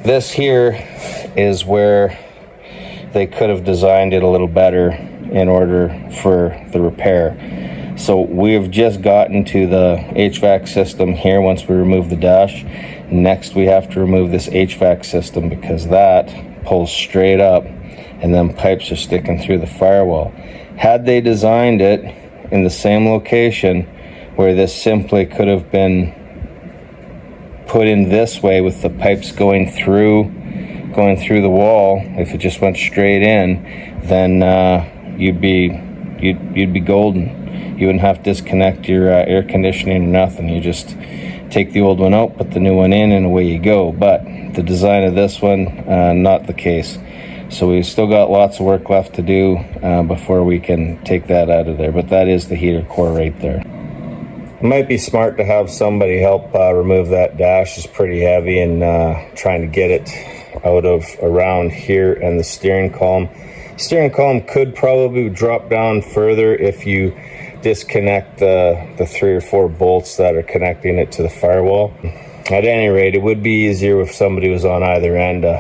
This here is where they could have designed it a little better in order for the repair. So we've just gotten to the HVAC system here once we remove the dash. Next we have to remove this HVAC system because that pulls straight up and then pipes are sticking through the firewall. Had they designed it in the same location where this simply could have been put in this way with the pipes going through the wall, if it just went straight in, then you'd be golden. You wouldn't have to disconnect your air conditioning or nothing. You just take the old one out, put the new one in, and away you go. But the design of this one, not the case. So we've still got lots of work left to do before we can take that out of there. But that is the heater core right there. It might be smart to have somebody help remove that dash. It's pretty heavy, and trying to get it out of around here and the steering column. Steering column could probably drop down further if you disconnect the 3 or 4 bolts that are connecting it to the firewall. At any rate, it would be easier if somebody was on either end to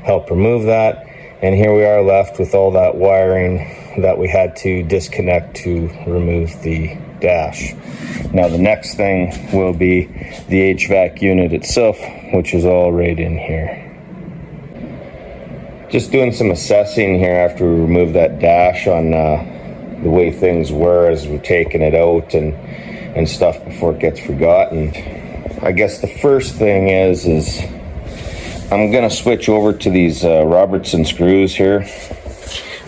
help remove that. And here we are left with all that wiring that we had to disconnect to remove the dash. Now the next thing will be the HVAC unit itself, which is all right in here. Just doing some assessing here after we remove that dash on the way things were as we're taking it out and stuff before it gets forgotten. I guess the first thing is I'm gonna switch over to these Robertson screws here.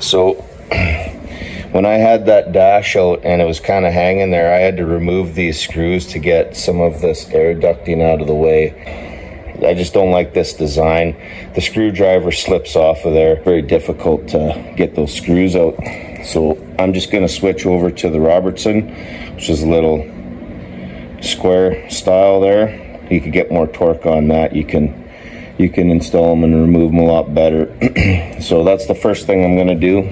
So when I had that dash out and it was kind of hanging there, I had to remove these screws to get some of this air ducting out of the way. I just don't like this design. The screwdriver slips off of there. Very difficult to get those screws out. So I'm just gonna switch over to the Robertson, which is a little square style there. You could get more torque on that. You can install them and remove them a lot better. So that's the first thing I'm gonna do.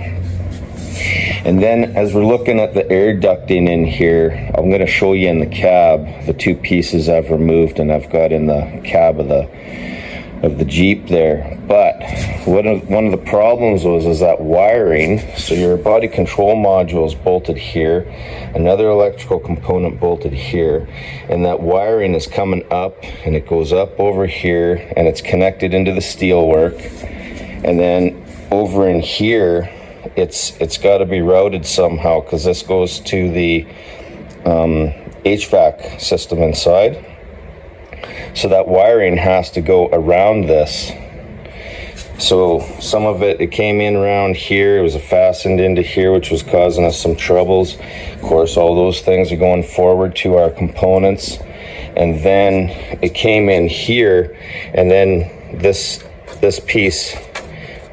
And then as we're looking at the air ducting in here, I'm gonna show you in the cab the 2 pieces I've removed and I've got in the cab of the Jeep there. But one of the problems is that wiring. So your body control module is bolted here, another electrical component bolted here, and that wiring is coming up and it goes up over here and it's connected into the steelwork, and then over in here it's got to be routed somehow because this goes to the HVAC system inside. So that wiring has to go around this. So some of it came in around here. It was fastened into here, which was causing us some troubles. Of course, all those things are going forward to our components. And then it came in here, and then this piece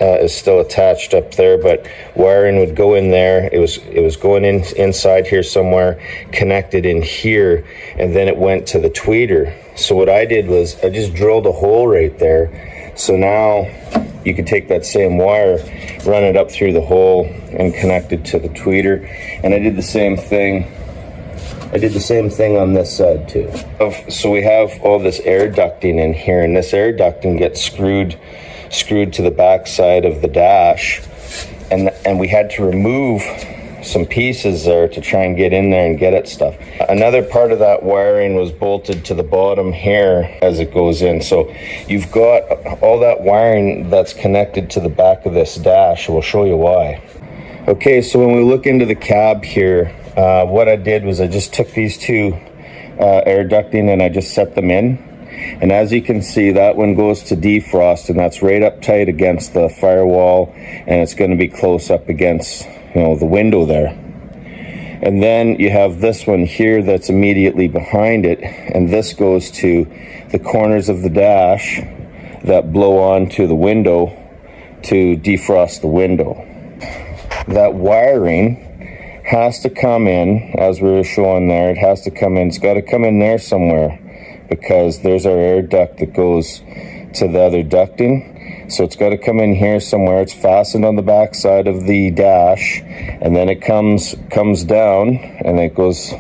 is still attached up there, but wiring would go in there. It was going inside here somewhere, connected in here, and then it went to the tweeter. So what I did was I just drilled a hole right there. So now you could take that same wire, run it up through the hole, and connect it to the tweeter. And I did the same thing. On this side too. So we have all this air ducting in here, and this air ducting gets screwed to the back side of the dash, and we had to remove some pieces there to try and get in there and get at stuff. Another part of that wiring was bolted to the bottom here as it goes in. So you've got all that wiring that's connected to the back of this dash. We'll show you why. Okay, so when we look into the cab here, what I did was I just took these 2 air ducting and I just set them in. And as you can see, that one goes to defrost, and that's right up tight against the firewall, and it's going to be close up against, the window there. And then you have this one here that's immediately behind it, and this goes to the corners of the dash that blow onto the window to defrost the window. That wiring has to come in, as we were showing there. It has to come in. It's got to come in there somewhere, because there's our air duct that goes to the other ducting. So it's got to come in here somewhere. It's fastened on the back side of the dash, and then it comes down, and it goes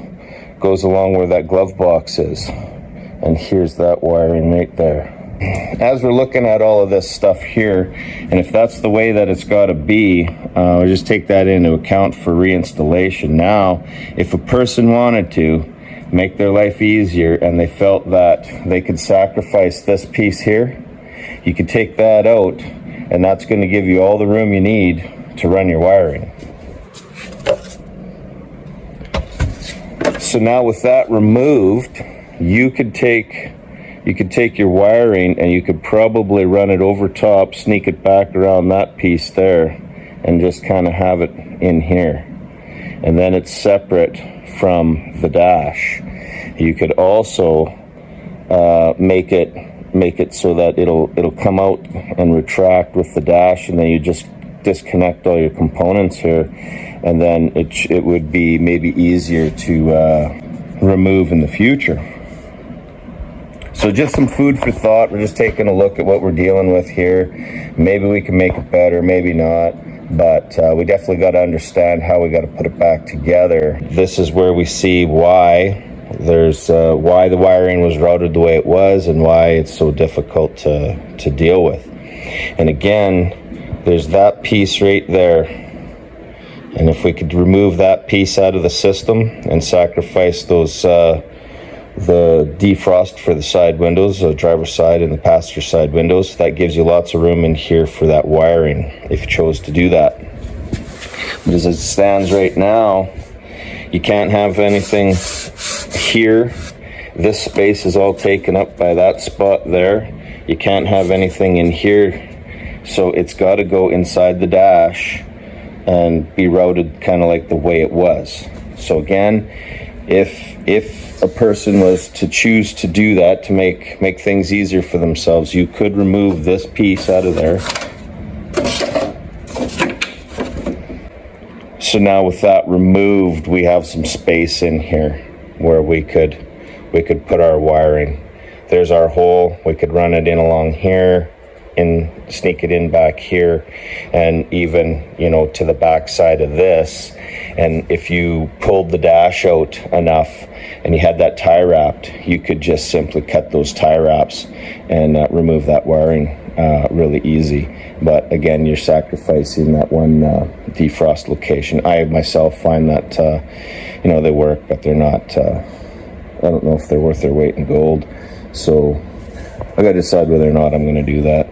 along where that glove box is. And here's that wiring right there. as we're looking at all of this stuff here, and if that's the way that it's got to be, we just take that into account for reinstallation. Now, if a person wanted to make their life easier and they felt that they could sacrifice this piece here, you could take that out, and that's going to give you all the room you need to run your wiring. So now with that removed, you could take your wiring and you could probably run it over top, sneak it back around that piece there, and just kind of have it in here. And then it's separate from the dash. You could also make it so that it'll come out and retract with the dash, and then you just disconnect all your components here, and then it would be maybe easier to remove in the future. So just some food for thought. We're just taking a look at what we're dealing with here. Maybe we can make it better, maybe not, but we definitely got to understand how we got to put it back together. This is where we see why the wiring was routed the way it was, and why it's so difficult to deal with. And again, there's that piece right there, and if we could remove that piece out of the system and sacrifice those the defrost for the side windows, the driver's side and the passenger side windows, that gives you lots of room in here for that wiring if you chose to do that. But as it stands right now, you can't have anything here. This space is all taken up by that spot there. You can't have anything in here. So it's got to go inside the dash and be routed kind of like the way it was. So again, if a person was to choose to do that, to make things easier for themselves, you could remove this piece out of there. So now with that removed, we have some space in here where we could put our wiring. There's our hole. We could run it in along here, sneak it in back here, and even, to the back side of this. And if you pulled the dash out enough and you had that tie wrapped, you could just simply cut those tie wraps and remove that wiring really easy. But again, you're sacrificing that one defrost location. I myself find that they work, but they're not, I don't know if they're worth their weight in gold. So I got to decide whether or not I'm going to do that.